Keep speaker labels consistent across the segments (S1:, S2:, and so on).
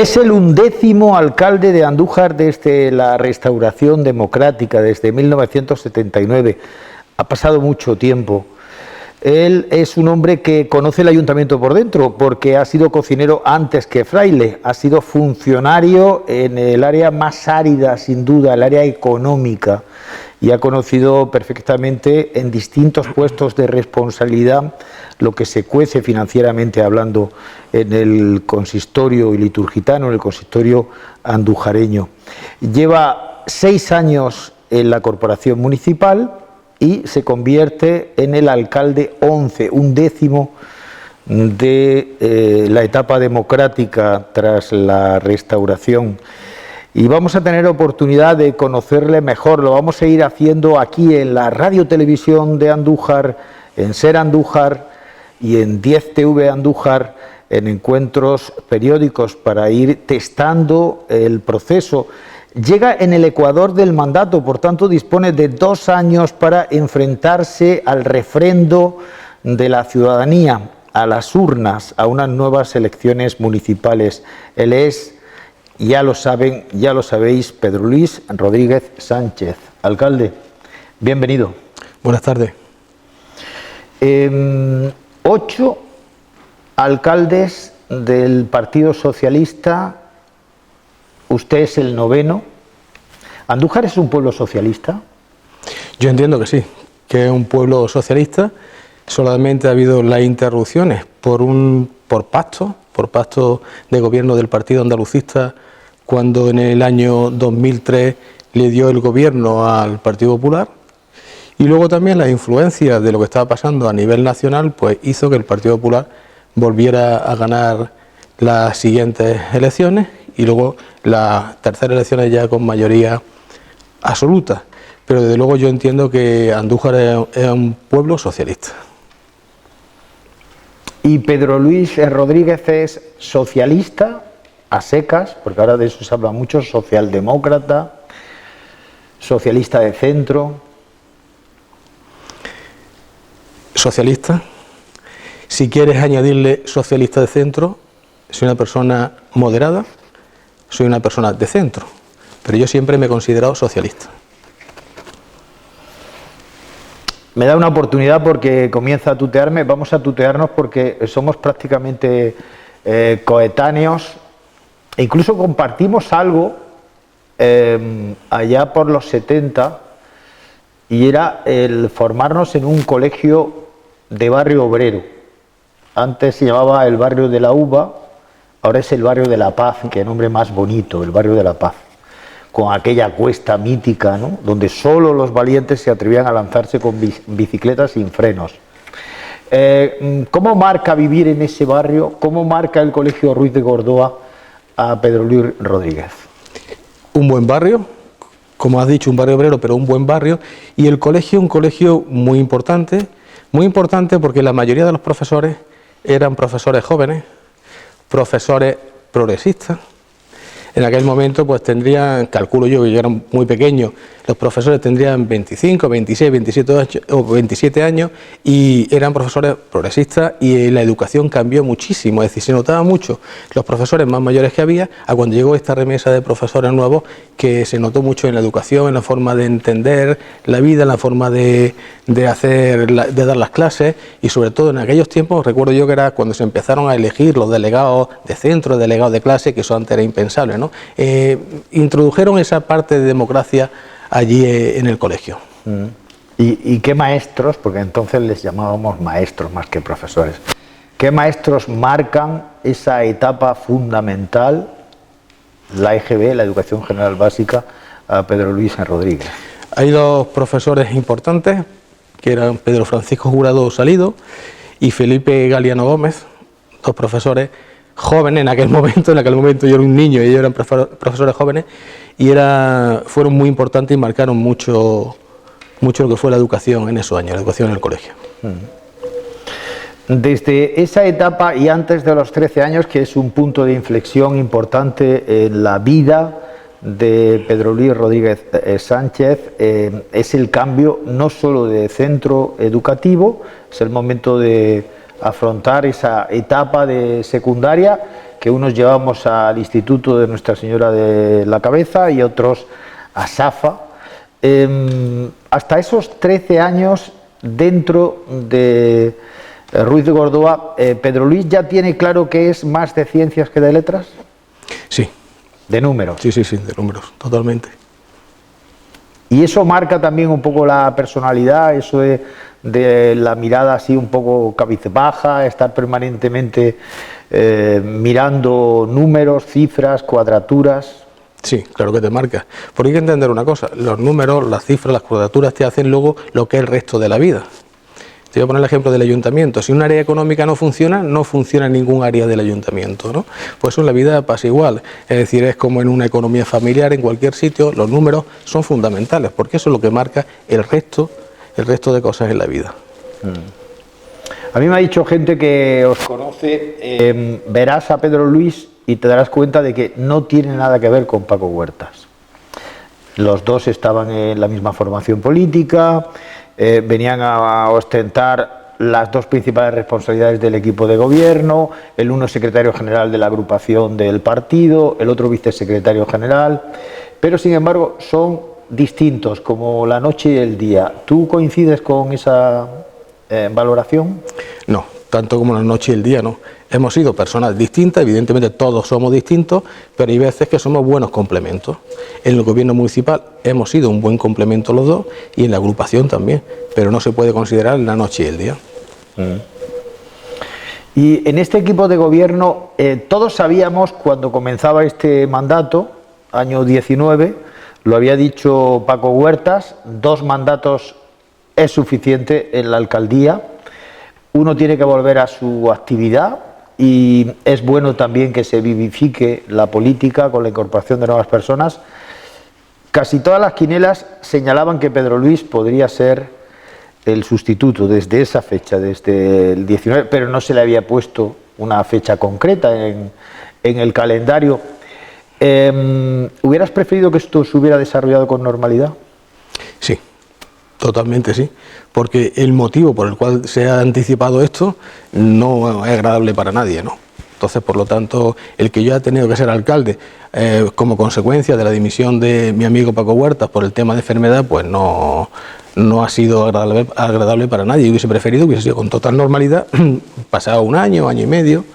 S1: Es el 11º alcalde de Andújar desde la restauración democrática, desde 1979. Ha pasado mucho tiempo. Él es un hombre que conoce el ayuntamiento por dentro, porque ha sido cocinero antes que fraile, ha sido funcionario en el área más árida, sin duda, el área económica, y ha conocido perfectamente en distintos puestos de responsabilidad lo que se cuece financieramente hablando en el consistorio liturgitano, en el consistorio andujareño. Lleva 6 años en la corporación municipal y se convierte en el alcalde 11º de la etapa democrática tras la restauración. Y vamos a tener oportunidad de conocerle mejor, lo vamos a ir haciendo aquí en la Radio Televisión de Andújar, en Ser Andújar y en 10TV Andújar, en encuentros periódicos para ir testando el proceso. Llega en el ecuador del mandato, por tanto dispone de 2 años para enfrentarse al refrendo de la ciudadanía, a las urnas, a unas nuevas elecciones municipales. Él es, ya lo saben, ya lo sabéis, Pedro Luis Rodríguez Sánchez. Alcalde, bienvenido.
S2: Buenas tardes.
S1: 8 alcaldes del Partido Socialista, usted es el 9º. ¿Andújar es un pueblo socialista?
S2: Yo entiendo que sí, que es un pueblo socialista. Solamente ha habido las interrupciones por pacto de gobierno del Partido Andalucista, cuando en el año 2003 le dio el gobierno al Partido Popular, y luego también la influencia de lo que estaba pasando a nivel nacional pues hizo que el Partido Popular volviera a ganar las siguientes elecciones y luego las terceras elecciones ya con mayoría absoluta. Pero desde luego yo entiendo que Andújar es un pueblo socialista.
S1: ¿Y Pedro Luis Rodríguez es socialista a secas? Porque ahora de eso se habla mucho, socialdemócrata, socialista de centro.
S2: Socialista. Si quieres añadirle socialista de centro, soy una persona moderada, soy una persona de centro, pero yo siempre me he considerado socialista.
S1: Me da una oportunidad porque comienza a tutearme, vamos a tutearnos porque somos prácticamente coetáneos, e incluso compartimos algo allá por los 70, y era el formarnos en un colegio de barrio obrero. Antes se llamaba el barrio de la Uva, ahora es el barrio de la Paz, qué nombre más bonito, el barrio de la Paz, con aquella cuesta mítica, ¿no?, donde solo los valientes se atrevían a lanzarse con bicicletas sin frenos. ¿Cómo marca vivir en ese barrio? ¿Cómo marca el Colegio Ruiz de Gordoa a Pedro Luis Rodríguez?
S2: Un buen barrio, como has dicho, un barrio obrero, pero un buen barrio, y el colegio, un colegio muy importante porque la mayoría de los profesores eran profesores jóvenes, profesores progresistas. En aquel momento pues tendrían, calculo yo, que yo era muy pequeño, los profesores tendrían 25, 26, 27 años y eran profesores progresistas, y la educación cambió muchísimo, es decir, se notaba mucho los profesores más mayores que había a cuando llegó esta remesa de profesores nuevos, que se notó mucho en la educación, en la forma de entender la vida, en la forma de dar las clases, y sobre todo en aquellos tiempos, recuerdo yo que era cuando se empezaron a elegir los delegados de centro, delegados de clase, que eso antes era impensable, ¿no? Introdujeron esa parte de democracia allí en el colegio.
S1: ¿Y qué maestros, porque entonces les llamábamos maestros más que profesores, qué maestros marcan esa etapa fundamental, la EGB, la Educación General Básica, a Pedro Luis Rodríguez?
S2: Hay 2 profesores importantes, que eran Pedro Francisco Jurado Salido y Felipe Galiano Gómez, 2 profesores jóvenes en aquel momento yo era un niño y ellos eran profesores jóvenes, y fueron muy importantes y marcaron mucho lo que fue la educación en esos años, la educación en el colegio.
S1: Desde esa etapa y antes de los 13 años, que es un punto de inflexión importante en la vida de Pedro Luis Rodríguez Sánchez, es el cambio no solo de centro educativo, es el momento de afrontar esa etapa de secundaria que unos llevamos al Instituto de Nuestra Señora de la Cabeza y otros a Safa. Hasta esos 13 años dentro de Ruiz de Gordoa, ¿Pedro Luis ya tiene claro que es más de ciencias que de letras?
S2: Sí.
S1: ¿De números?
S2: Sí, de números, totalmente.
S1: Y eso marca también un poco la personalidad, eso de la mirada así un poco cabizbaja, estar permanentemente mirando números, cifras, cuadraturas.
S2: Sí, claro que te marca. Porque hay que entender una cosa, los números, las cifras, las cuadraturas te hacen luego lo que es el resto de la vida. Te voy a poner el ejemplo del ayuntamiento. Si un área económica no funciona ningún área del ayuntamiento, ¿no? Pues eso en la vida pasa igual. Es decir, es como en una economía familiar, en cualquier sitio, los números son fundamentales, porque eso es lo que marca el resto de cosas en la vida.
S1: A mí me ha dicho gente que os conoce, verás a Pedro Luis y te darás cuenta de que no tiene nada que ver con Paco Huertas. Los dos estaban en la misma formación política, venían a ostentar las dos principales responsabilidades del equipo de gobierno, el uno secretario general de la agrupación del partido, el otro vicesecretario general, pero sin embargo son distintos como la noche y el día. ¿Tú coincides con esa valoración?
S2: No, tanto como la noche y el día no. Hemos sido personas distintas, evidentemente todos somos distintos, pero hay veces que somos buenos complementos. En el gobierno municipal hemos sido un buen complemento los dos y en la agrupación también, pero no se puede considerar la noche y el día.
S1: Y en este equipo de gobierno todos sabíamos cuando comenzaba este mandato, año 19, lo había dicho Paco Huertas, 2 mandatos es suficiente en la alcaldía, uno tiene que volver a su actividad y es bueno también que se vivifique la política con la incorporación de nuevas personas. Casi todas las quinielas señalaban que Pedro Luis podría ser el sustituto desde esa fecha, desde el 19, pero no se le había puesto una fecha concreta en el calendario. ¿Hubieras preferido que esto se hubiera desarrollado con normalidad?
S2: Sí, totalmente sí, porque el motivo por el cual se ha anticipado esto no es agradable para nadie, ¿no? Entonces, por lo tanto, el que yo haya tenido que ser alcalde como consecuencia de la dimisión de mi amigo Paco Huertas por el tema de enfermedad, pues no ha sido agradable para nadie. Yo hubiese preferido, hubiese sido con total normalidad, pasado un año y medio,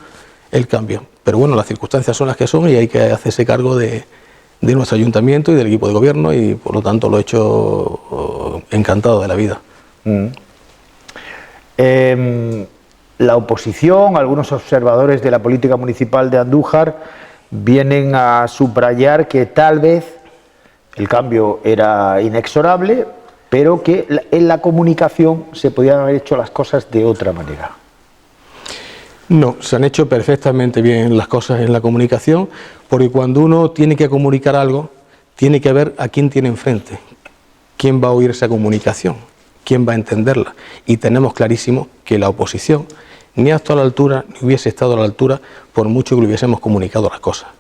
S2: el cambio. Pero bueno, las circunstancias son las que son y hay que hacerse cargo de nuestro ayuntamiento y del equipo de gobierno y por lo tanto lo he hecho encantado de la vida.
S1: La oposición, algunos observadores de la política municipal de Andújar vienen a subrayar que tal vez el cambio era inexorable, pero que en la comunicación se podían haber hecho las cosas de otra manera.
S2: No, se han hecho perfectamente bien las cosas en la comunicación, porque cuando uno tiene que comunicar algo, tiene que ver a quién tiene enfrente, quién va a oír esa comunicación, quién va a entenderla. Y tenemos clarísimo que la oposición ni ha estado a la altura, ni hubiese estado a la altura, por mucho que le hubiésemos comunicado las cosas.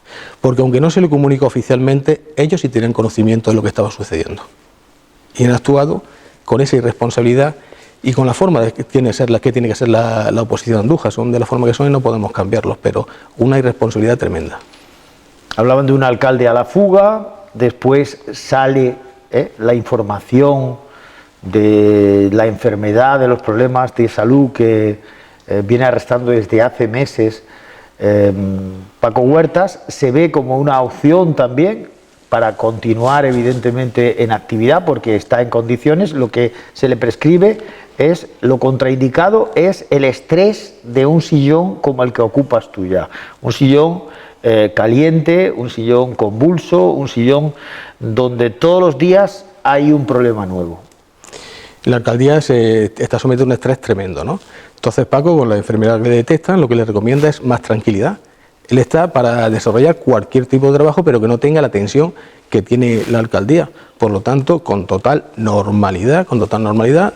S2: Porque aunque no se le comunicó oficialmente, ellos sí tienen conocimiento de lo que estaba sucediendo. Y han actuado con esa irresponsabilidad y con la forma de que tiene que ser la oposición de Andújar. Son de la forma que son y no podemos cambiarlos, pero una irresponsabilidad tremenda.
S1: Hablaban de un alcalde a la fuga, después sale la información de la enfermedad, de los problemas de salud que viene arrastrando desde hace meses Paco Huertas, se ve como una opción también para continuar evidentemente en actividad porque está en condiciones. Lo que se le prescribe es, lo contraindicado es el estrés de un sillón como el que ocupas tú ya, un sillón caliente, un sillón convulso, un sillón donde todos los días hay un problema nuevo.
S2: La alcaldía está sometida a un estrés tremendo, ¿no? Entonces Paco, con la enfermedad que le detectan, lo que le recomienda es más tranquilidad. Él está para desarrollar cualquier tipo de trabajo, pero que no tenga la tensión que tiene la alcaldía. Por lo tanto, con total normalidad,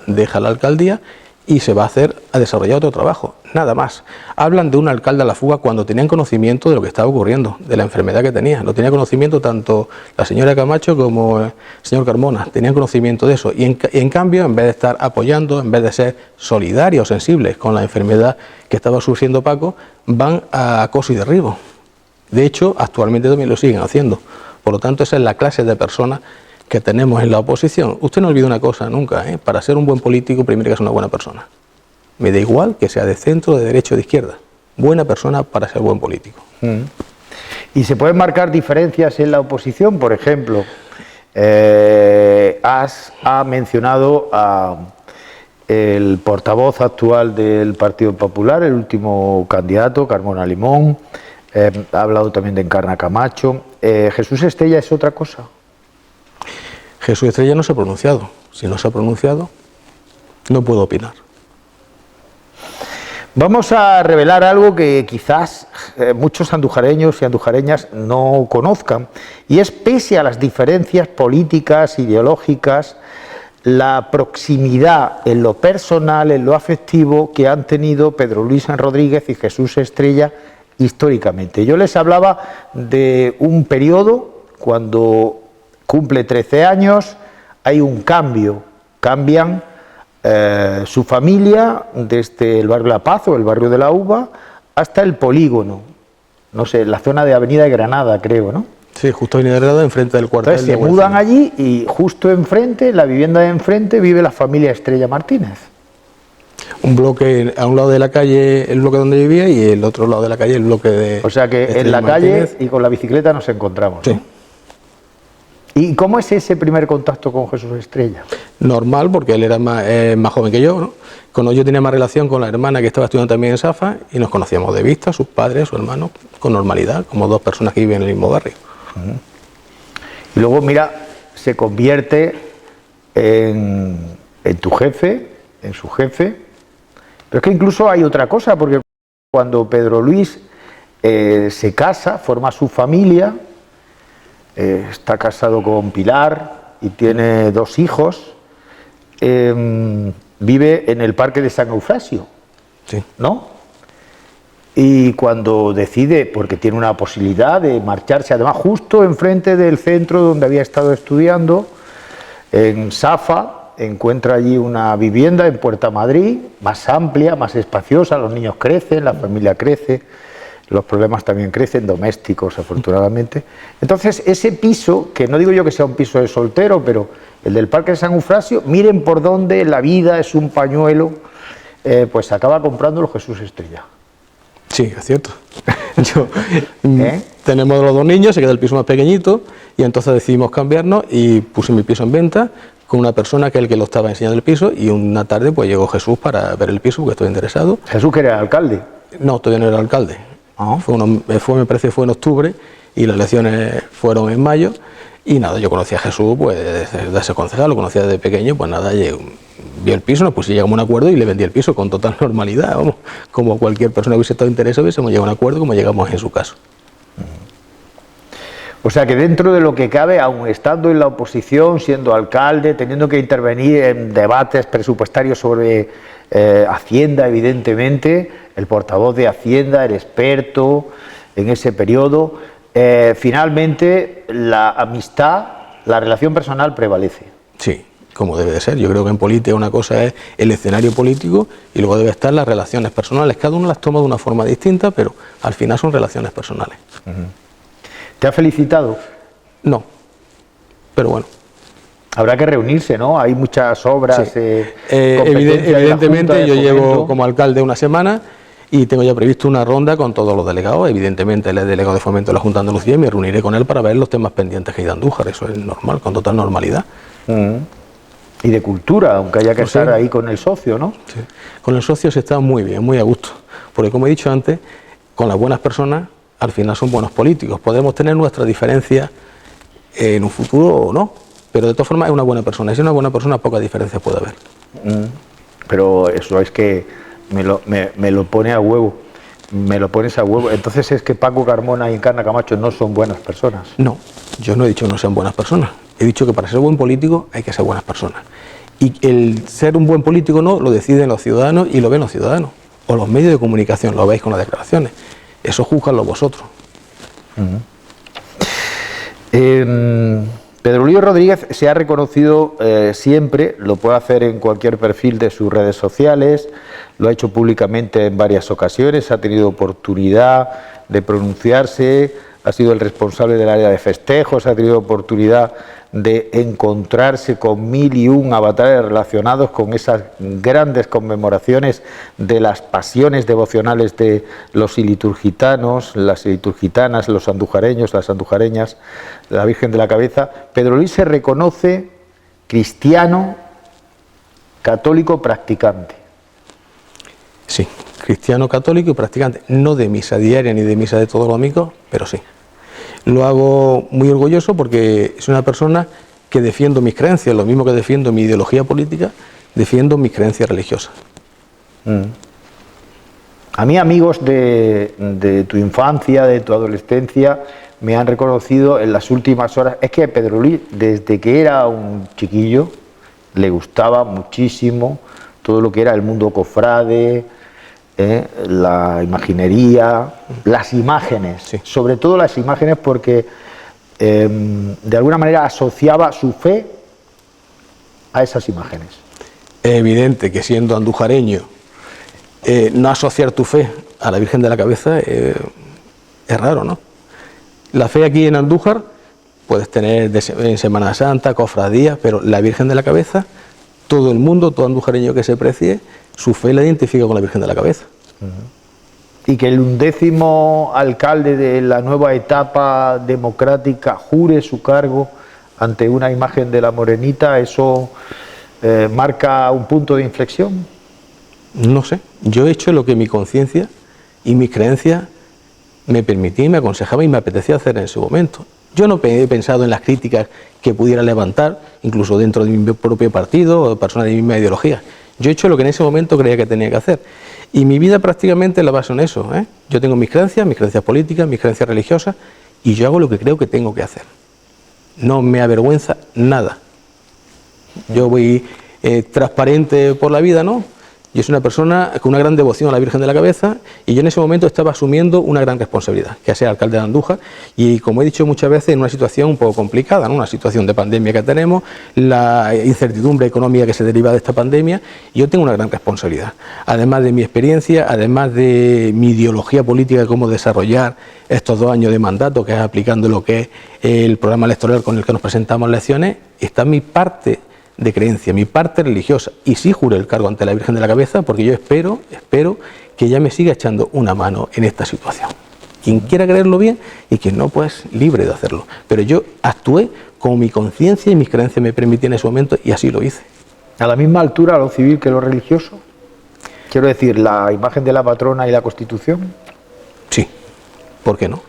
S2: deja la alcaldía y se va a desarrollar otro trabajo, nada más. Hablan de un alcalde a la fuga cuando tenían conocimiento de lo que estaba ocurriendo, de la enfermedad que tenía. Lo tenía conocimiento tanto la señora Camacho como el señor Carmona, tenían conocimiento de eso. Y en cambio, en vez de estar apoyando, en vez de ser solidarios, sensibles con la enfermedad que estaba sufriendo Paco, van a acoso y derribo. De hecho, actualmente también lo siguen haciendo. Por lo tanto, esa es la clase de personas que tenemos en la oposición. Usted no olvide una cosa nunca, ¿eh? Para ser un buen político, primero que es una buena persona. Me da igual que sea de centro, de derecha o de izquierda. Buena persona para ser buen político.
S1: ¿Y se pueden marcar diferencias en la oposición? Por ejemplo, ha mencionado a el portavoz actual del Partido Popular, el último candidato, Carmona Limón, ha hablado también de Encarna Camacho. ¿Jesús Estrella es otra cosa?
S2: Jesús Estrella no se ha pronunciado. Si no se ha pronunciado, no puedo opinar.
S1: Vamos a revelar algo que quizás muchos andujareños y andujareñas no conozcan, y es, pese a las diferencias políticas, ideológicas, la proximidad en lo personal, en lo afectivo, que han tenido Pedro Luis San Rodríguez y Jesús Estrella históricamente. Yo les hablaba de un periodo cuando cumple 13 años, hay un cambio, cambian su familia desde el barrio La Paz o el barrio de la Uva hasta el polígono, no sé, la zona de Avenida de Granada, creo, ¿no?
S2: Sí, justo Avenida de Granada, enfrente del cuartel.
S1: Entonces se mudan allí y justo enfrente, en la vivienda de enfrente, vive la familia Estrella Martínez.
S2: Un bloque a un lado de la calle, el bloque donde vivía, y el otro lado de la calle, el bloque de...
S1: O sea que en la calle y con la bicicleta nos encontramos, ¿no?
S2: Sí.
S1: ¿Y cómo es ese primer contacto con Jesús Estrella?
S2: Normal, porque él era más joven que yo, ¿no? Yo tenía más relación con la hermana que estaba estudiando también en Safa, y nos conocíamos de vista, sus padres, su hermano, con normalidad, como dos personas que viven en el mismo barrio.
S1: Y luego, mira, se convierte en tu jefe, en su jefe. Pero es que incluso hay otra cosa, porque cuando Pedro Luis se casa, forma su familia, está casado con Pilar y tiene 2 hijos, vive en el Parque de San Eufrasio,
S2: sí,
S1: ¿no? Y cuando decide, porque tiene una posibilidad de marcharse, además justo enfrente del centro donde había estado estudiando, en Safa, encuentra allí una vivienda en Puerta Madrid, más amplia, más espaciosa, los niños crecen, la familia crece, los problemas también crecen, domésticos afortunadamente. Entonces ese piso, que no digo yo que sea un piso de soltero, pero el del Parque de San Eufrasio, miren por dónde la vida es un pañuelo, pues acaba comprándolo Jesús Estrella.
S2: Sí, es cierto. Tenemos los 2 niños, se queda el piso más pequeñito, y entonces decidimos cambiarnos y puse mi piso en venta con una persona que es el que lo estaba enseñando el piso, y una tarde pues llegó Jesús para ver el piso porque estoy interesado.
S1: ¿Jesús que era alcalde?
S2: No, todavía no era alcalde. Me parece que fue en octubre y las elecciones fueron en mayo, y nada, yo conocí a Jesús pues desde ese concejal, lo conocía desde pequeño, pues nada, vi el piso, nos pusimos, llegamos a un acuerdo y le vendí el piso con total normalidad, vamos, como cualquier persona que hubiese estado interesada, hubiésemos llegado a un acuerdo como llegamos en su caso.
S1: O sea que dentro de lo que cabe, aun estando en la oposición, siendo alcalde, teniendo que intervenir en debates presupuestarios sobre Hacienda, evidentemente, el portavoz de Hacienda, el experto en ese periodo, finalmente la amistad, la relación personal prevalece.
S2: Sí, como debe de ser. Yo creo que en política una cosa es el escenario político y luego debe estar las relaciones personales. Cada uno las toma de una forma distinta, pero al final son relaciones personales.
S1: ¿Te ha felicitado?
S2: No, pero bueno.
S1: Habrá que reunirse, ¿no? Hay muchas obras.
S2: Sí. Evidentemente yo llevo como alcalde una semana y tengo ya previsto una ronda con todos los delegados. Evidentemente él es delegado de fomento de la Junta de Andalucía y me reuniré con él para ver los temas pendientes que hay de Andújar. Eso es normal, con total normalidad.
S1: Y de cultura, aunque haya que estar ahí con el socio, ¿no?
S2: Sí. Con el socio se está muy bien, muy a gusto. Porque como he dicho antes, con las buenas personas al final son buenos políticos. Podemos tener nuestras diferencias en un futuro o no, pero de todas formas es una buena persona. Y si es una buena persona, pocas diferencias puede haber.
S1: Pero eso es que me lo pone a huevo. Me lo pones a huevo. Entonces es que Paco Carmona y Encarna Camacho no son buenas personas.
S2: No, yo no he dicho que no sean buenas personas. He dicho que para ser buen político hay que ser buenas personas. Y el ser un buen político no, lo deciden los ciudadanos y lo ven los ciudadanos. O los medios de comunicación, lo veis con las declaraciones. Eso juzganlo vosotros.
S1: Pedro Luis Rodríguez se ha reconocido siempre, lo puede hacer en cualquier perfil de sus redes sociales, lo ha hecho públicamente en varias ocasiones, ha tenido oportunidad de pronunciarse, ha sido el responsable del área de festejos, ha tenido oportunidad de encontrarse con 1001 avatares relacionados con esas grandes conmemoraciones de las pasiones devocionales de los iliturgitanos, las iliturgitanas, los andujareños, las andujareñas, la Virgen de la Cabeza. Pedro Luis se reconoce cristiano, católico, practicante.
S2: Sí, cristiano, católico y practicante, no de misa diaria ni de misa de todos los domingos, pero sí. Lo hago muy orgulloso porque soy una persona que defiendo mis creencias, lo mismo que defiendo mi ideología política, defiendo mis creencias religiosas.
S1: A mí amigos de tu infancia, de tu adolescencia, me han reconocido en las últimas horas, es que Pedro Luis, desde que era un chiquillo, le gustaba muchísimo todo lo que era el mundo cofrade, la imaginería, las imágenes,
S2: sí.
S1: Sobre todo las imágenes porque de alguna manera asociaba su fe a esas imágenes.
S2: Es evidente que siendo andujareño, no asociar tu fe a la Virgen de la Cabeza es raro, ¿no? La fe aquí en Andújar puedes tener en Semana Santa, cofradías, pero la Virgen de la Cabeza, todo el mundo, todo andujareño que se precie, su fe la identifica con la Virgen de la Cabeza.
S1: Y que el 11º alcalde de la nueva etapa democrática jure su cargo ante una imagen de la Morenita, ¿eso marca un punto de inflexión?
S2: No sé, yo he hecho lo que mi conciencia y mis creencias me permitían, me aconsejaban y me apetecía hacer en ese momento. Yo no he pensado en las críticas que pudiera levantar, incluso dentro de mi propio partido o de personas de mi misma ideología. Yo he hecho lo que en ese momento creía que tenía que hacer. Y mi vida prácticamente la baso en eso, ¿eh? Yo tengo mis creencias políticas, mis creencias religiosas, y yo hago lo que creo que tengo que hacer. No me avergüenza nada. Yo voy transparente por la vida, ¿no? Yo soy una persona con una gran devoción a la Virgen de la Cabeza y yo en ese momento estaba asumiendo una gran responsabilidad, que es ser alcalde de Andújar, y como he dicho muchas veces, en una situación un poco complicada, ¿no? Una situación de pandemia que tenemos, la incertidumbre económica que se deriva de esta pandemia, y yo tengo una gran responsabilidad. Además de mi experiencia, además de mi ideología política de cómo desarrollar estos 2 años de mandato, que es aplicando lo que es el programa electoral con el que nos presentamos en elecciones, está mi parte de creencia, mi parte religiosa, y sí juro el cargo ante la Virgen de la Cabeza, porque yo espero que ella me siga echando una mano en esta situación. Quien quiera creerlo bien y quien no, pues libre de hacerlo. Pero yo actué como mi conciencia y mis creencias me permitían en ese momento y así lo hice.
S1: ¿A la misma altura lo civil que lo religioso? Quiero decir, la imagen de la patrona y la Constitución.
S2: Sí, ¿por qué no?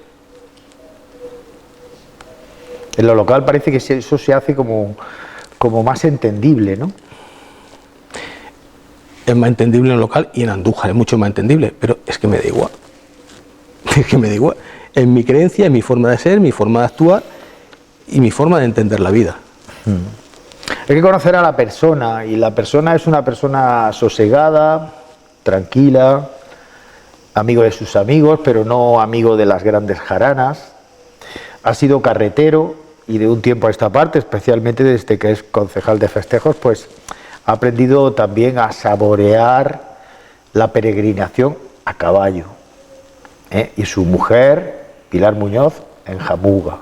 S1: En lo local parece que eso se hace como más entendible, ¿no?
S2: Es más entendible en el local y en Andújar es mucho más entendible, pero es que me da igual. Es que me da igual. Es mi creencia, es mi forma de ser, mi forma de actuar y mi forma de entender la vida.
S1: Hay que conocer a la persona, y la persona es una persona sosegada, tranquila, amigo de sus amigos, pero no amigo de las grandes jaranas. Ha sido carretero, y de un tiempo a esta parte, especialmente desde que es concejal de festejos, pues ha aprendido también a saborear la peregrinación a caballo. Y su mujer, Pilar Muñoz, en Jamuga,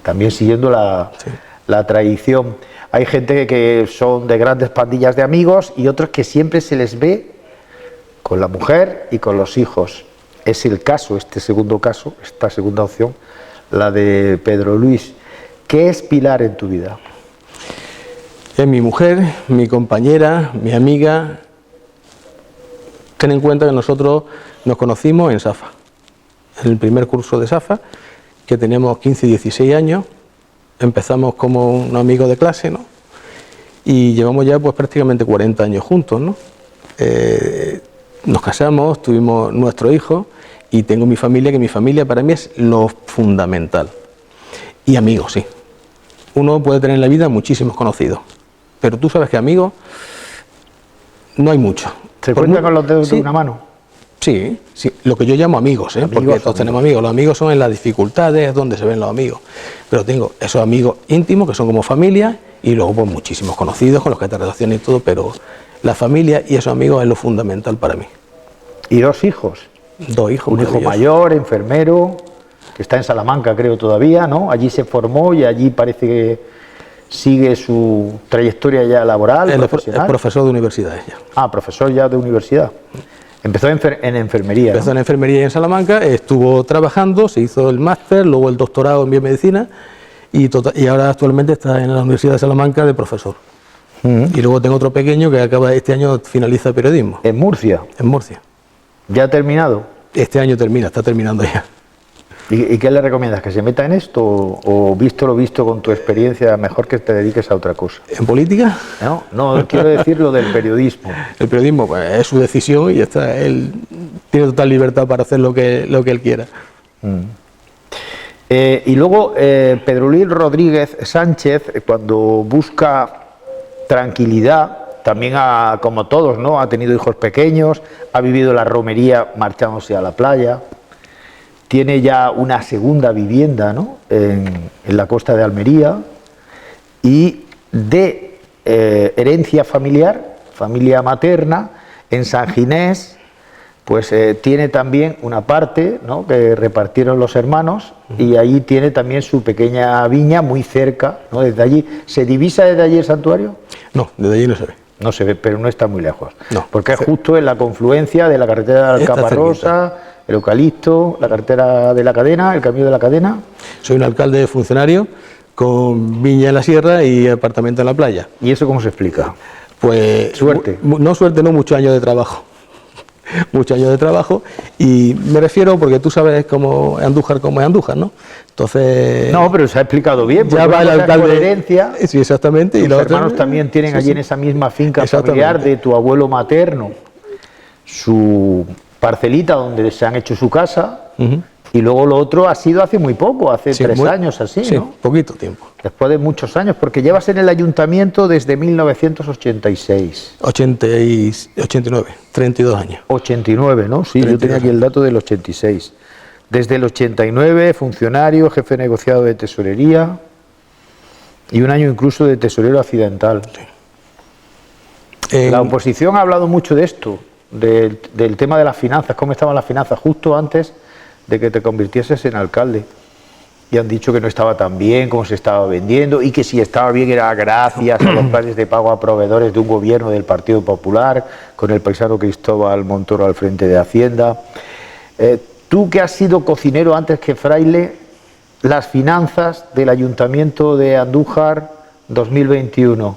S1: también siguiendo la tradición. Hay gente que son de grandes pandillas de amigos y otros que siempre se les ve con la mujer y con los hijos. Es el caso, este segundo caso, esta segunda opción, la de Pedro Luis. ¿Qué es Pilar en tu vida?
S2: Es mi mujer, mi compañera, mi amiga. Ten en cuenta que nosotros nos conocimos en SAFA, en el primer curso de SAFA, que teníamos 15 y 16 años. Empezamos como un amigo de clase, ¿no? Y llevamos ya pues prácticamente 40 años juntos, ¿no? Nos casamos, tuvimos nuestro hijo y tengo mi familia, que mi familia para mí es lo fundamental. Y amigos, sí. Uno puede tener en la vida muchísimos conocidos, pero tú sabes que amigos no hay muchos.
S1: ¿Se cuenta con los dedos de una mano?
S2: Sí, sí, lo que yo llamo amigos, porque todos tenemos amigos. Los amigos son en las dificultades, donde se ven los amigos. Pero tengo esos amigos íntimos que son como familia y luego pues muchísimos conocidos con los que te relacionas y todo, pero la familia y esos amigos es lo fundamental para mí.
S1: ¿Y 2 hijos?
S2: 2 hijos.
S1: Un hijo mayor, enfermero, que está en Salamanca creo todavía, ¿no? Allí se formó y allí parece que sigue su trayectoria ya laboral, profesional.
S2: Es profesor de universidad ya.
S1: Ah, profesor ya de universidad. Empezó en enfermería.
S2: Empezó,
S1: ¿no?
S2: en enfermería en Salamanca, estuvo trabajando, se hizo el máster, luego el doctorado en biomedicina y ahora actualmente está en la Universidad de Salamanca de profesor. Y luego tengo otro pequeño que acaba este año, finaliza periodismo.
S1: ¿En Murcia?
S2: En Murcia.
S1: ¿Ya ha terminado?
S2: Este año está terminando ya.
S1: ¿Y qué le recomiendas? ¿Que se meta en esto o visto lo visto con tu experiencia, mejor que te dediques a otra cosa?
S2: ¿En política?
S1: No, quiero decir lo del periodismo.
S2: El periodismo pues, es su decisión y ya está. Él tiene total libertad para hacer lo que él quiera.
S1: Y luego Pedro Luis Rodríguez Sánchez, cuando busca tranquilidad, también como todos, ¿no? Ha tenido hijos pequeños, ha vivido la romería marchándose a la playa. Tiene ya una segunda vivienda, ¿no? en la costa de Almería y de herencia familiar, familia materna, en San Ginés, pues tiene también una parte, ¿no? que repartieron los hermanos y allí tiene también su pequeña viña muy cerca, ¿no? Desde allí, ¿se divisa desde allí el santuario?
S2: No, desde allí no se ve.
S1: No se ve, pero no está muy lejos.
S2: No,
S1: porque es justo en la confluencia de la carretera de Alcaparrosa, el Eucalipto, la carretera de la Cadena, el camino de la Cadena.
S2: Soy un alcalde funcionario con viña en la sierra y apartamento en la playa.
S1: ¿Y eso cómo se explica?
S2: Pues
S1: suerte.
S2: Suerte, muchos años de trabajo. Muchos años de trabajo y me refiero porque tú sabes cómo es Andújar, ¿no? Entonces...
S1: No, pero se ha explicado bien.
S2: Ya va el alcalde...
S1: Por herencia,
S2: sí, exactamente.
S1: Y los hermanos también tienen allí en esa misma finca familiar de tu abuelo materno su parcelita donde se han hecho su casa y luego lo otro ha sido hace muy poco, hace 3 años así,
S2: sí,
S1: ¿no?
S2: Poquito tiempo.
S1: Después de muchos años, porque llevas en el ayuntamiento desde 1986.
S2: 89, 32 años.
S1: 89, ¿no? Sí, yo tenía aquí el dato del 86. Desde el 89, funcionario, jefe negociado de tesorería y un año incluso de tesorero accidental. Sí. La oposición ha hablado mucho de esto, del tema de las finanzas, cómo estaban las finanzas justo antes de que te convirtieses en alcalde. Y han dicho que no estaba tan bien como se estaba vendiendo y que si estaba bien era gracias a los planes de pago a proveedores de un gobierno del Partido Popular con el paisano Cristóbal Montoro al frente de Hacienda. Tú que has sido cocinero antes que fraile, las finanzas del Ayuntamiento de Andújar 2021,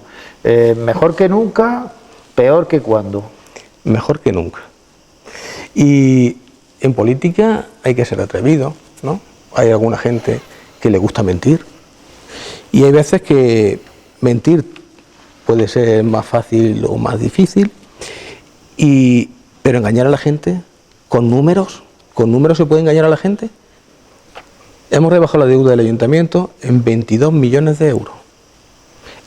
S1: ¿mejor que nunca? ¿Peor que cuándo?
S2: Mejor que nunca. Y en política hay que ser atrevido, ¿no? Hay alguna gente que le gusta mentir y hay veces que mentir puede ser más fácil o más difícil, pero engañar a la gente con números se puede engañar a la gente. Hemos rebajado la deuda del ayuntamiento en 22 millones de euros.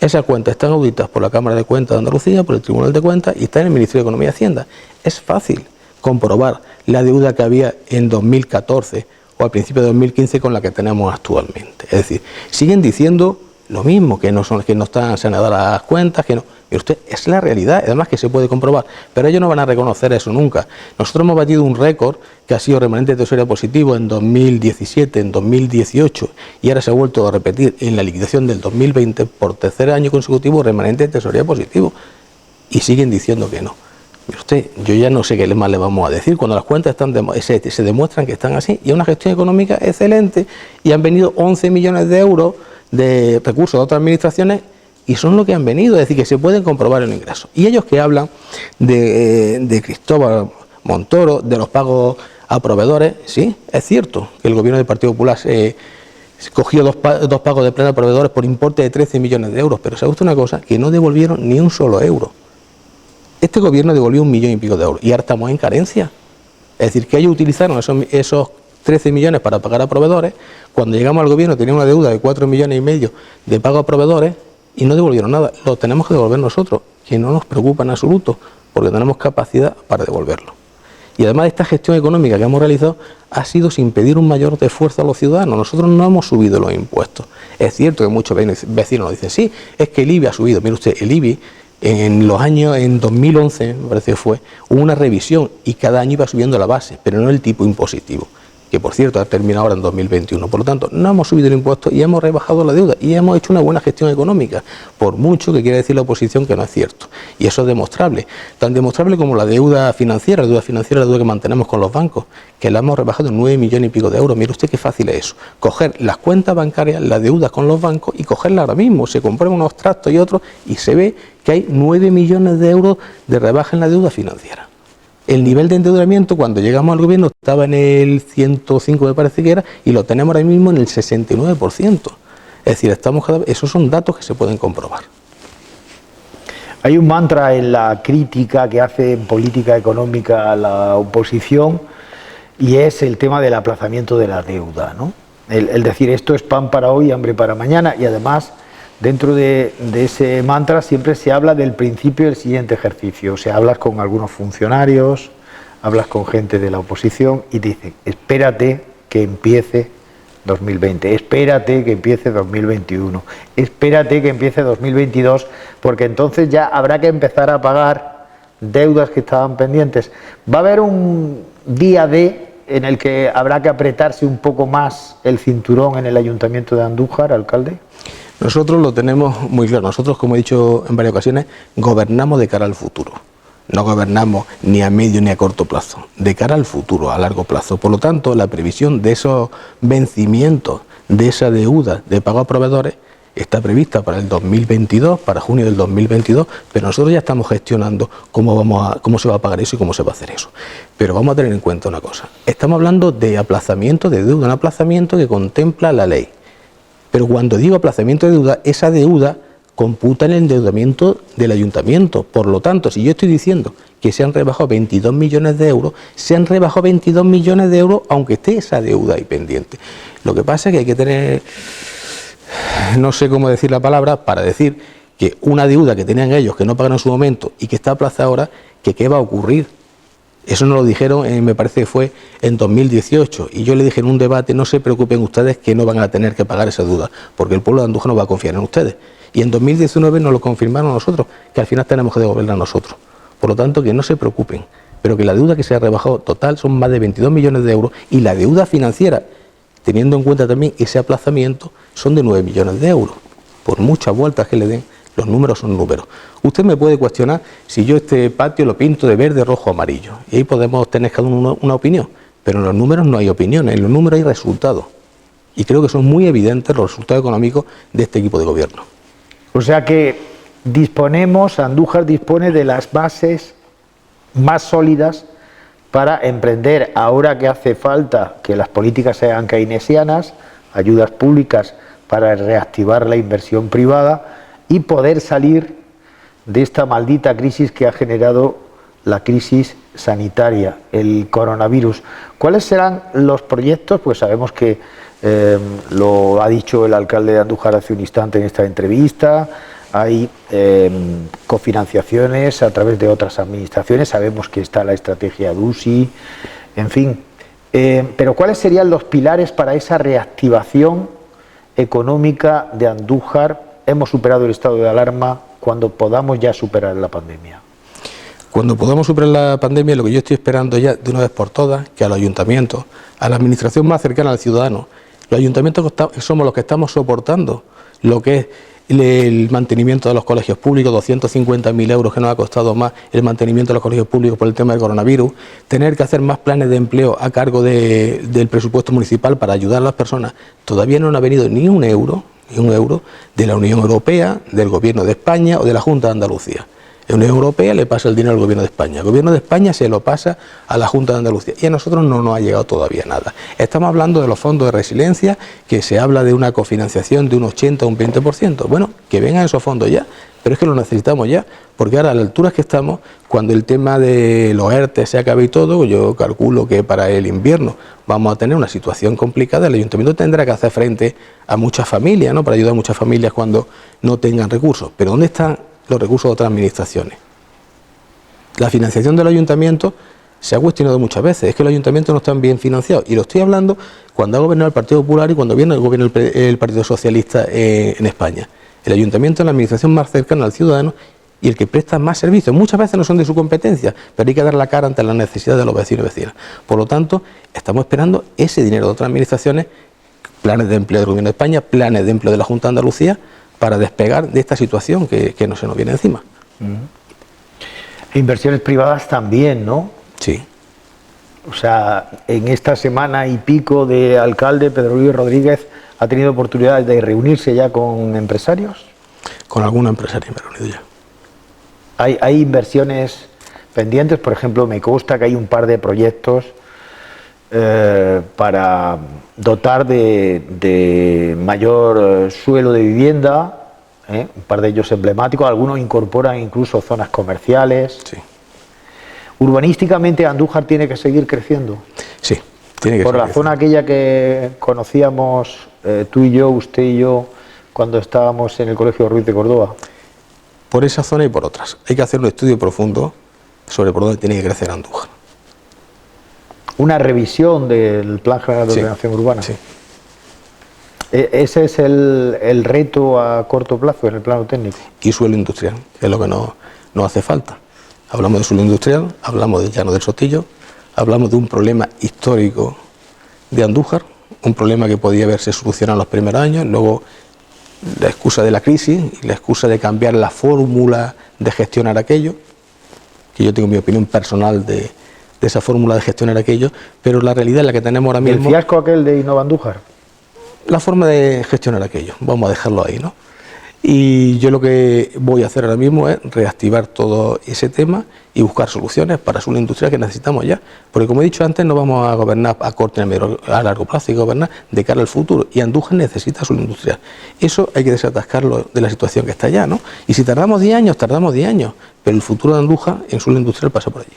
S2: Esas cuentas están auditadas por la Cámara de Cuentas de Andalucía, por el Tribunal de Cuentas y está en el Ministerio de Economía y Hacienda. Es fácil comprobar la deuda que había en 2014 o al principio de 2015 con la que tenemos actualmente. Es decir, siguen diciendo lo mismo, que no están saneadas las cuentas, que no. Mire usted, es la realidad, además que se puede comprobar, pero ellos no van a reconocer eso nunca. Nosotros hemos batido un récord que ha sido remanente de tesorería positivo en 2017, en 2018 y ahora se ha vuelto a repetir en la liquidación del 2020 por 3er año consecutivo remanente de tesorería positivo y siguen diciendo que no. Mire usted, yo ya no sé qué más le vamos a decir cuando las cuentas se demuestran que están así y una gestión económica excelente y han venido 11 millones de euros de recursos de otras administraciones y son lo que han venido, es decir, que se pueden comprobar el ingreso. Y ellos que hablan de Cristóbal Montoro, de los pagos a proveedores, sí, es cierto que el gobierno del Partido Popular cogió dos pagos de pleno a proveedores por importe de 13 millones de euros, pero se ha visto una cosa, que no devolvieron ni un solo euro. Este gobierno devolvió 1 millón y pico de euros y ahora estamos en carencia. Es decir, que ellos utilizaron esos 13 millones para pagar a proveedores, cuando llegamos al gobierno tenía una deuda de 4 millones y medio de pago a proveedores y no devolvieron nada. Lo tenemos que devolver nosotros, que no nos preocupa en absoluto, porque tenemos capacidad para devolverlo. Y además esta gestión económica que hemos realizado ha sido sin pedir un mayor esfuerzo a los ciudadanos. Nosotros no hemos subido los impuestos. Es cierto que muchos vecinos nos dicen, sí, es que el IBI ha subido. Mire usted, el IBI en 2011, me parece que fue, hubo una revisión y cada año iba subiendo la base, pero no el tipo impositivo, que por cierto ha terminado ahora en 2021. Por lo tanto, no hemos subido el impuesto y hemos rebajado la deuda y hemos hecho una buena gestión económica, por mucho que quiera decir la oposición que no es cierto. Y eso es demostrable, tan demostrable como la deuda financiera, la deuda que mantenemos con los bancos, que la hemos rebajado en 9 millones y pico de euros. Mire usted qué fácil es eso, coger las cuentas bancarias, las deudas con los bancos y cogerlas ahora mismo, se comprueban unos tractos y otros y se ve que hay 9 millones de euros de rebaja en la deuda financiera. El nivel de endeudamiento cuando llegamos al gobierno estaba en el 105, me parece que era, y lo tenemos ahora mismo en el 69%. Es decir, esos son datos que se pueden comprobar.
S1: Hay un mantra en la crítica que hace en política económica a la oposición y es el tema del aplazamiento de la deuda, ¿no? El decir esto es pan para hoy, hambre para mañana, y además dentro de ese mantra siempre se habla del principio del siguiente ejercicio. O sea, hablas con algunos funcionarios, hablas con gente de la oposición y te dicen, espérate que empiece 2020, espérate que empiece 2021, espérate que empiece 2022, porque entonces ya habrá que empezar a pagar deudas que estaban pendientes. Va a haber un día D en el que habrá que apretarse un poco más el cinturón en el Ayuntamiento de Andújar, alcalde.
S2: Nosotros lo tenemos muy claro. Nosotros, como he dicho en varias ocasiones, gobernamos de cara al futuro. No gobernamos ni a medio ni a corto plazo, de cara al futuro, a largo plazo. Por lo tanto, la previsión de esos vencimientos, de esa deuda de pago a proveedores, está prevista para el 2022, para junio del 2022, pero nosotros ya estamos gestionando cómo se va a pagar eso y cómo se va a hacer eso. Pero vamos a tener en cuenta una cosa. Estamos hablando de aplazamiento de deuda, un aplazamiento que contempla la ley. Pero cuando digo aplazamiento de deuda, esa deuda computa en el endeudamiento del ayuntamiento. Por lo tanto, si yo estoy diciendo que se han rebajado 22 millones de euros, se han rebajado 22 millones de euros aunque esté esa deuda ahí pendiente. Lo que pasa es que hay que tener, no sé cómo decir la palabra, para decir que una deuda que tenían ellos que no pagan en su momento y que está aplazada ahora, que qué va a ocurrir. Eso nos lo dijeron, me parece que fue en 2018, y yo le dije en un debate, no se preocupen ustedes que no van a tener que pagar esa deuda, porque el pueblo de Andújar no va a confiar en ustedes. Y en 2019 nos lo confirmaron nosotros, que al final tenemos que devolverla a nosotros. Por lo tanto, que no se preocupen, pero que la deuda que se ha rebajado total son más de 22 millones de euros, y la deuda financiera, teniendo en cuenta también ese aplazamiento, son de 9 millones de euros. Por muchas vueltas que le den, los números son números. Usted me puede cuestionar si yo este patio lo pinto de verde, rojo o amarillo. Y ahí podemos tener cada uno una opinión. Pero en los números no hay opiniones, en los números hay resultados. Y creo que son muy evidentes los resultados económicos de este equipo de gobierno.
S1: O sea que Andújar dispone de las bases más sólidas para emprender, ahora que hace falta que las políticas sean keynesianas, ayudas públicas para reactivar la inversión privada, y poder salir de esta maldita crisis que ha generado la crisis sanitaria, el coronavirus. ¿Cuáles serán los proyectos? Pues sabemos que lo ha dicho el alcalde de Andújar hace un instante en esta entrevista, hay cofinanciaciones a través de otras administraciones, sabemos que está la estrategia DUSI, en fin. Pero ¿cuáles serían los pilares para esa reactivación económica de Andújar? Hemos superado el estado de alarma, cuando podamos ya superar la pandemia.
S2: Cuando podamos superar la pandemia, lo que yo estoy esperando ya de una vez por todas, que a los ayuntamientos, a la administración más cercana al ciudadano, los ayuntamientos somos los que estamos soportando lo que es el mantenimiento de los colegios públicos, 250.000 euros que nos ha costado más el mantenimiento de los colegios públicos por el tema del coronavirus, tener que hacer más planes de empleo a cargo del presupuesto municipal para ayudar a las personas. Todavía no nos ha venido ni un euro de la Unión Europea, del Gobierno de España o de la Junta de Andalucía. La Unión Europea le pasa el dinero al Gobierno de España, el Gobierno de España se lo pasa a la Junta de Andalucía y a nosotros no nos ha llegado todavía nada. Estamos hablando de los fondos de resiliencia, que se habla de una cofinanciación de un 80 o un 20%. Bueno, que vengan esos fondos ya, pero es que los necesitamos ya, porque ahora a la altura que estamos, cuando el tema de los ERTE se acabe y todo, yo calculo que para el invierno vamos a tener una situación complicada, el ayuntamiento tendrá que hacer frente a muchas familias, ¿no?, para ayudar a muchas familias cuando no tengan recursos. Pero ¿dónde están los recursos de otras administraciones? La financiación del ayuntamiento se ha cuestionado muchas veces, es que los ayuntamientos no están bien financiados, y lo estoy hablando cuando ha gobernado el Partido Popular y cuando viene el gobierno el Partido Socialista en España. El ayuntamiento es la administración más cercana al ciudadano y el que presta más servicios. Muchas veces no son de su competencia, pero hay que dar la cara ante las necesidades de los vecinos y vecinas. Por lo tanto, estamos esperando ese dinero de otras administraciones, planes de empleo del Gobierno de España, planes de empleo de la Junta de Andalucía, para despegar de esta situación que no se nos viene encima.
S1: Inversiones privadas también, ¿no?
S2: Sí.
S1: O sea, en esta semana y pico de alcalde, Pedro Luis Rodríguez ha tenido oportunidad de reunirse ya con empresarios.
S2: Con alguna empresaria me he reunido ya.
S1: Hay inversiones pendientes, por ejemplo, me consta que hay un par de proyectos para dotar de mayor suelo de vivienda, un par de ellos emblemáticos, algunos incorporan incluso zonas comerciales.
S2: Sí.
S1: Urbanísticamente Andújar tiene que seguir creciendo.
S2: Sí, tiene que
S1: por
S2: seguir
S1: la zona aquella que conocíamos tú y yo, usted y yo, cuando estábamos en el Colegio Ruiz de Córdoba.
S2: Por esa zona y por otras. Hay que hacer un estudio profundo sobre por dónde tiene que crecer Andújar.
S1: Una revisión del Plan General de Ordenación Urbana.
S2: Sí.
S1: Ese es el reto a corto plazo en el plano técnico.
S2: Y suelo industrial, que es lo que no hace falta. Hablamos de suelo industrial, hablamos del Llano del Sotillo, hablamos de un problema histórico de Andújar, un problema que podía haberse solucionado en los primeros años, luego la excusa de la crisis y la excusa de cambiar la fórmula de gestionar aquello, que yo tengo mi opinión personal de esa fórmula de gestionar aquello, pero la realidad es la que tenemos ahora mismo.
S1: ¿El fiasco aquel de Innova Andújar?
S2: La forma de gestionar aquello, vamos a dejarlo ahí, ¿no? Y yo lo que voy a hacer ahora mismo es reactivar todo ese tema y buscar soluciones para suelo industrial que necesitamos ya. Porque como he dicho antes, no vamos a gobernar a corto y a largo plazo, hay que gobernar de cara al futuro. Y Andújar necesita suelo industrial. Eso hay que desatascarlo de la situación que está ya, ¿no? Y si tardamos 10 años, tardamos 10 años. Pero el futuro de Andújar en suelo industrial pasa por allí.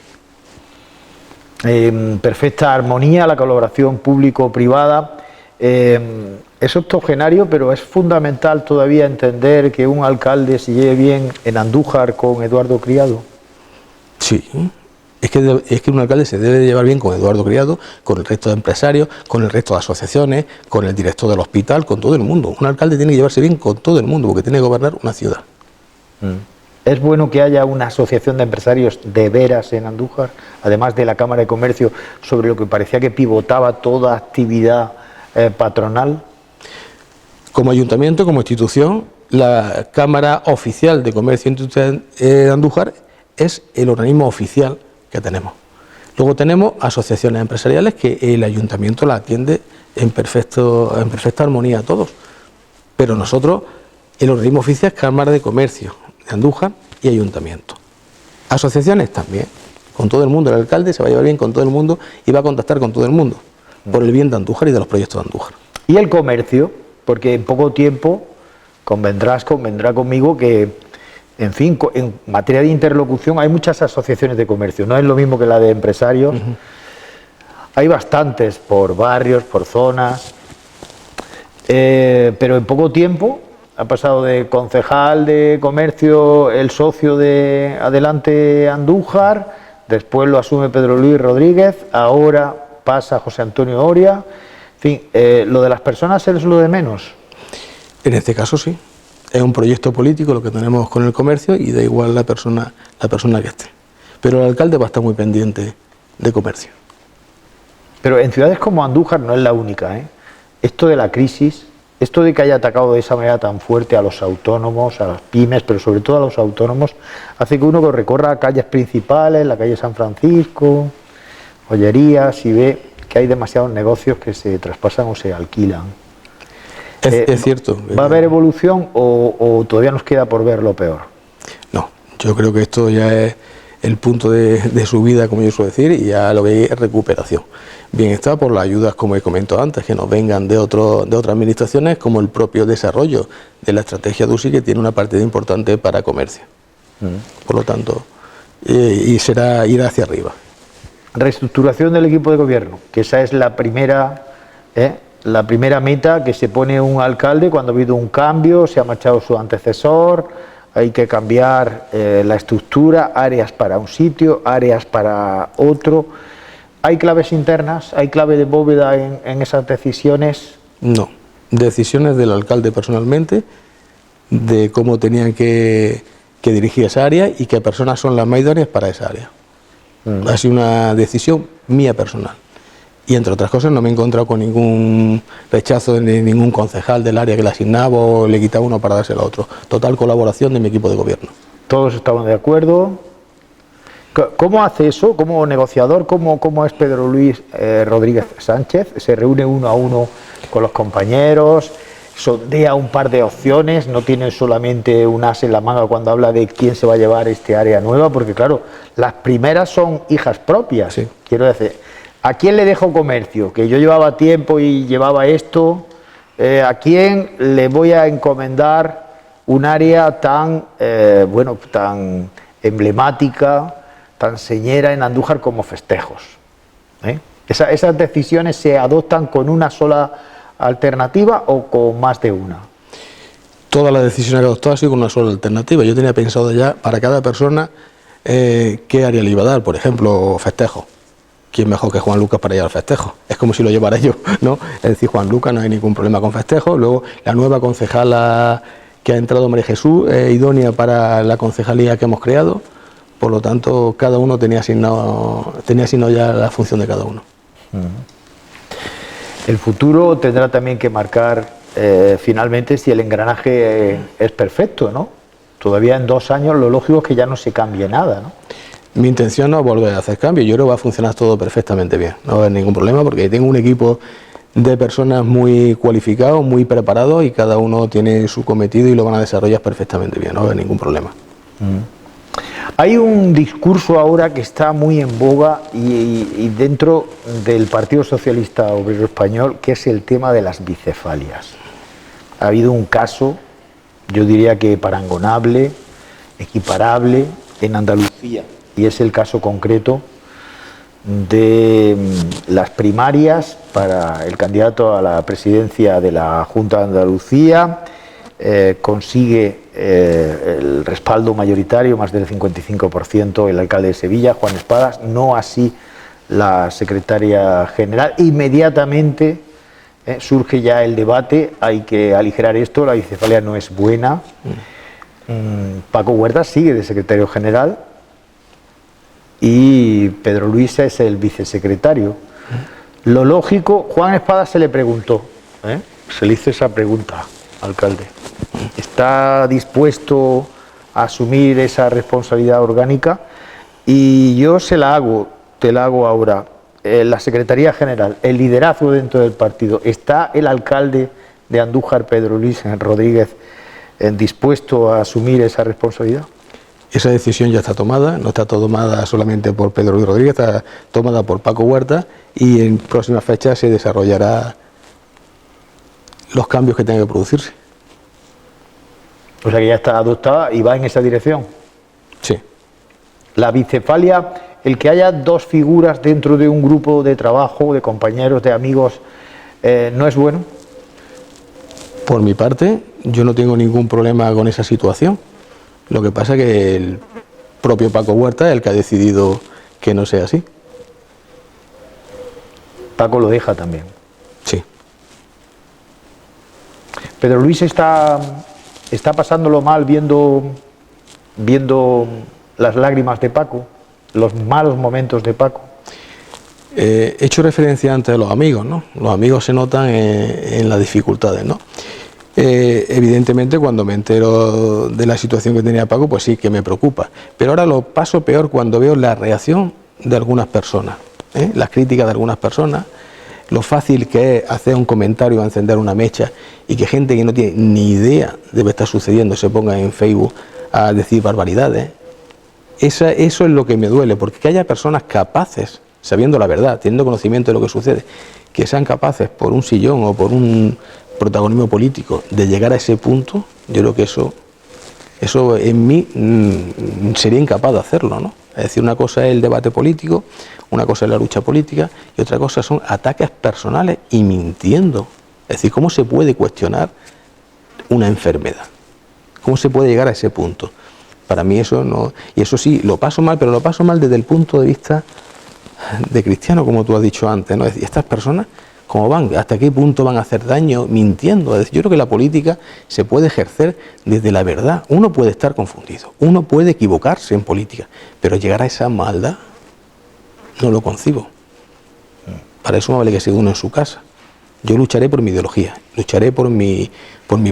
S1: Perfecta armonía, la colaboración público-privada. Es octogenario, pero es fundamental todavía entender que un alcalde se lleve bien en Andújar con Eduardo Criado. Sí,
S2: es que un alcalde se debe llevar bien con Eduardo Criado, con el resto de empresarios, con el resto de asociaciones, con el director del hospital, con todo el mundo. Un alcalde tiene que llevarse bien con todo el mundo porque tiene que gobernar una ciudad.
S1: Es bueno que haya una asociación de empresarios de veras en Andújar, además de la Cámara de Comercio, sobre lo que parecía que pivotaba toda actividad patronal.
S2: Como ayuntamiento, como institución, la Cámara Oficial de Comercio Industrial de Andújar es el organismo oficial que tenemos. Luego tenemos asociaciones empresariales que el ayuntamiento la atiende en perfecta armonía a todos. Pero nosotros, el organismo oficial es Cámara de Comercio de Andújar y ayuntamiento. Asociaciones también, con todo el mundo. El alcalde se va a llevar bien con todo el mundo y va a contactar con todo el mundo por el bien de Andújar y de los proyectos de Andújar.
S1: ¿Y el comercio? Porque en poco tiempo convendrá conmigo que, en fin, en materia de interlocución hay muchas asociaciones de comercio, no es lo mismo que la de empresarios. Hay bastantes por barrios, por zonas, pero en poco tiempo ha pasado de concejal de comercio, el socio de Adelante Andújar, después lo asume Pedro Luis Rodríguez, ahora pasa José Antonio Oria. En fin, ¿lo de las personas es lo de menos?
S2: En este caso sí. Es un proyecto político lo que tenemos con el comercio y da igual la persona que esté. Pero el alcalde va a estar muy pendiente de comercio.
S1: Pero en ciudades como Andújar no es la única, ¿eh? Esto de la crisis, esto de que haya atacado de esa manera tan fuerte a los autónomos, a las pymes, pero sobre todo a los autónomos, hace que uno recorra calles principales, la calle San Francisco, Ollerías, y ve que hay demasiados negocios que se traspasan o se alquilan.
S2: Es cierto.
S1: ¿Va a haber evolución o todavía nos queda por ver lo peor?
S2: No, yo creo que esto ya es el punto de subida, como yo suelo decir, y ya lo que hay es recuperación. Bien está por las ayudas, como he comentado antes, que nos vengan de otras administraciones, como el propio desarrollo de la estrategia DUSI, que tiene una partida importante para comercio. Por lo tanto, y será ir hacia arriba.
S1: Reestructuración del equipo de gobierno, que esa es la primera meta que se pone un alcalde cuando ha habido un cambio, se ha marchado su antecesor, hay que cambiar la estructura, áreas para un sitio, áreas para otro. ¿Hay claves internas? ¿Hay clave de bóveda en esas decisiones?
S2: No, decisiones del alcalde personalmente, de cómo tenían que dirigir esa área y qué personas son las más idóneas para esa área. Ha sido una decisión mía personal. Y entre otras cosas no me he encontrado con ningún rechazo de ningún concejal del área que le asignaba o le quitaba uno para dárselo a otro. Total colaboración de mi equipo de gobierno.
S1: ¿Todos estaban de acuerdo? ¿Cómo hace eso como negociador? ¿Cómo es Pedro Luis Rodríguez Sánchez? ¿Se reúne uno a uno con los compañeros? ¿Sondea un par de opciones? ¿No tiene solamente un as en la manga cuando habla de quién se va a llevar este área nueva? Porque claro, las primeras son hijas propias.
S2: Sí.
S1: Quiero decir, ¿a quién le dejo comercio? Que yo llevaba tiempo y llevaba esto. ¿A quién le voy a encomendar un área tan, tan emblemática, tan señera en Andújar como Festejos? ¿Esas decisiones se adoptan con una sola alternativa o con más de una?
S2: Todas las decisiones que he adoptado han sido con una sola alternativa. Yo tenía pensado ya para cada persona qué área le iba a dar. Por ejemplo, Festejo. ¿Quién mejor que Juan Lucas para llevar al Festejo? Es como si lo llevara yo, ¿no? Es decir, Juan Lucas, no hay ningún problema con Festejo. Luego, la nueva concejala que ha entrado, María Jesús, idónea para la concejalía que hemos creado. Por lo tanto, cada uno tenía asignado ya la función de cada uno.
S1: El futuro tendrá también que marcar finalmente si el engranaje es perfecto, ¿no? Todavía en 2 años lo lógico es que ya no se cambie nada, ¿no?
S2: Mi intención no es volver a hacer cambios. Yo creo que va a funcionar todo perfectamente bien. No va a haber ningún problema porque tengo un equipo de personas muy cualificados, muy preparados y cada uno tiene su cometido y lo van a desarrollar perfectamente bien. No va a haber ningún problema.
S1: Hay un discurso ahora que está muy en boga y dentro del Partido Socialista Obrero Español, que es el tema de las bicefalias. Ha habido un caso, yo diría que parangonable, equiparable en Andalucía, y es el caso concreto de las primarias para el candidato a la presidencia de la Junta de Andalucía. Consigue el respaldo mayoritario, más del 55%, el alcalde de Sevilla, Juan Espadas, no así la secretaria general. Inmediatamente surge ya el debate, hay que aligerar esto, la bicefalia no es buena. Paco Huerta sigue de secretario general y Pedro Luis es el vicesecretario. Lo lógico, Juan Espadas se le preguntó, se le hizo esa pregunta, alcalde. ¿Está dispuesto a asumir esa responsabilidad orgánica? Y yo te la hago ahora. La Secretaría General, el liderazgo dentro del partido, ¿está el alcalde de Andújar, Pedro Luis Rodríguez, dispuesto a asumir esa responsabilidad?
S2: Esa decisión ya está tomada, no está tomada solamente por Pedro Luis Rodríguez, está tomada por Paco Huerta y en próximas fechas se desarrollará los cambios que tengan que producirse.
S1: O sea que ya está adoptada y va en esa dirección.
S2: Sí.
S1: La bicefalia, el que haya 2 figuras dentro de un grupo de trabajo, de compañeros, de amigos, ¿no es bueno?
S2: Por mi parte, yo no tengo ningún problema con esa situación. Lo que pasa es que el propio Paco Huerta es el que ha decidido que no sea así.
S1: Paco lo deja también.
S2: Sí.
S1: Pedro Luis está pasándolo mal viendo las lágrimas de Paco, los malos momentos de Paco.
S2: He hecho referencia antes a los amigos, ¿no? Los amigos se notan en las dificultades, ¿no? Evidentemente cuando me entero de la situación que tenía Paco, pues sí que me preocupa. Pero ahora lo paso peor cuando veo la reacción de algunas personas, las críticas de algunas personas, lo fácil que es hacer un comentario, encender una mecha y que gente que no tiene ni idea de lo que está sucediendo se ponga en Facebook a decir barbaridades. Eso es lo que me duele, porque que haya personas capaces, sabiendo la verdad, teniendo conocimiento de lo que sucede, que sean capaces por un sillón o por un protagonismo político de llegar a ese punto, yo creo que eso en mí sería incapaz de hacerlo, ¿no? Es decir, una cosa es el debate político, una cosa es la lucha política y otra cosa son ataques personales y mintiendo. Es decir, ¿cómo se puede cuestionar una enfermedad? ¿Cómo se puede llegar a ese punto? Para mí eso no... Y eso sí, lo paso mal, pero lo paso mal desde el punto de vista de cristiano, como tú has dicho antes, ¿no? Es decir, estas personas, ¿cómo van? ¿Hasta qué punto van a hacer daño mintiendo? Es decir, yo creo que la política se puede ejercer desde la verdad. Uno puede estar confundido, uno puede equivocarse en política, pero llegar a esa maldad no lo concibo. Para eso me vale que sea uno en su casa. Yo lucharé por mi ideología, lucharé por mi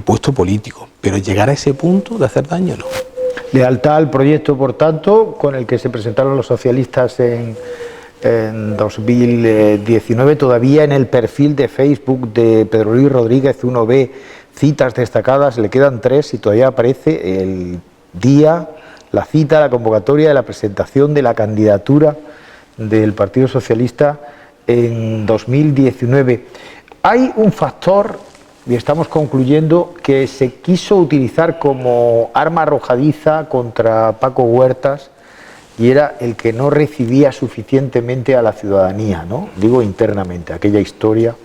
S2: puesto político, pero llegar a ese punto de hacer daño, no.
S1: Lealtad al proyecto, por tanto, con el que se presentaron los socialistas en 2019. Todavía en el perfil de Facebook de Pedro Luis Rodríguez uno ve citas destacadas, le quedan 3 y todavía aparece el día, la cita, la convocatoria de la presentación de la candidatura del Partido Socialista en 2019. Hay un factor, y estamos concluyendo, que se quiso utilizar como arma arrojadiza contra Paco Huertas, y era el que no recibía suficientemente a la ciudadanía, ¿no? Digo internamente, aquella historia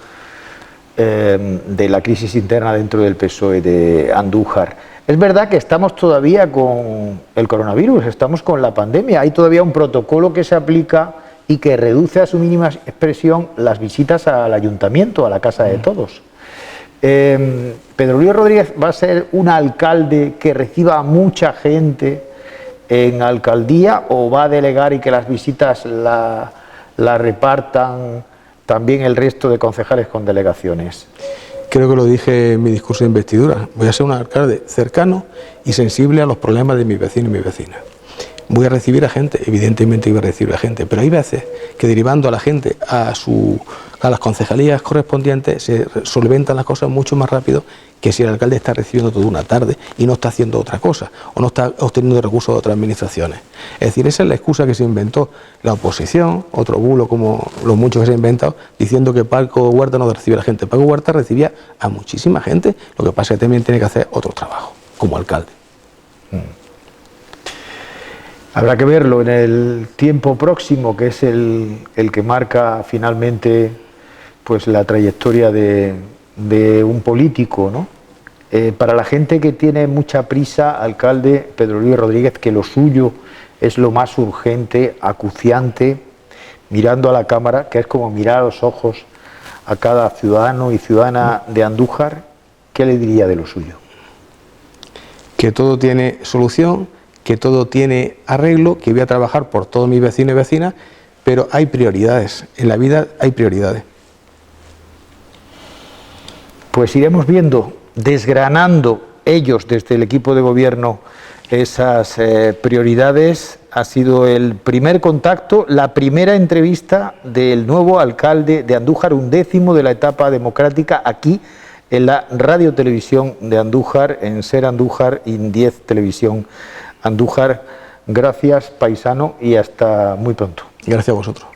S1: de la crisis interna dentro del PSOE de Andújar. Es verdad que estamos todavía con el coronavirus, estamos con la pandemia, hay todavía un protocolo que se aplica y que reduce a su mínima expresión las visitas al ayuntamiento, a la casa de todos. ¿Pedro Luis Rodríguez va a ser un alcalde que reciba a mucha gente en alcaldía o va a delegar y que las visitas la repartan también el resto de concejales con delegaciones?
S2: Creo que lo dije en mi discurso de investidura. Voy a ser un alcalde cercano y sensible a los problemas de mis vecinos y mis vecinas. Voy a recibir a gente, evidentemente voy a recibir a gente, pero hay veces que derivando a la gente a las concejalías correspondientes se solventan las cosas mucho más rápido que si el alcalde está recibiendo toda una tarde y no está haciendo otra cosa o no está obteniendo recursos de otras administraciones. Es decir, esa es la excusa que se inventó la oposición, otro bulo como los muchos que se han inventado, diciendo que Paco Huerta no recibe a la gente. Paco Huerta recibía a muchísima gente, lo que pasa es que también tiene que hacer otro trabajo como alcalde.
S1: Habrá que verlo en el tiempo próximo, que es el que marca finalmente pues la trayectoria de un político, ¿no? Para la gente que tiene mucha prisa, alcalde Pedro Luis Rodríguez, que lo suyo es lo más urgente, acuciante, mirando a la cámara, que es como mirar a los ojos a cada ciudadano y ciudadana de Andújar, ¿qué le diría de lo suyo?
S2: Que todo tiene solución, que todo tiene arreglo, que voy a trabajar por todos mis vecinos y vecinas, pero hay prioridades, en la vida hay prioridades.
S1: Pues iremos viendo, desgranando ellos desde el equipo de gobierno esas prioridades. Ha sido el primer contacto, la primera entrevista del nuevo alcalde de Andújar, 11º de la etapa democrática, aquí en la Radio Televisión de Andújar, en Ser Andújar y en 10 Televisión Andújar. Gracias, paisano, y hasta muy pronto.
S2: Gracias a vosotros.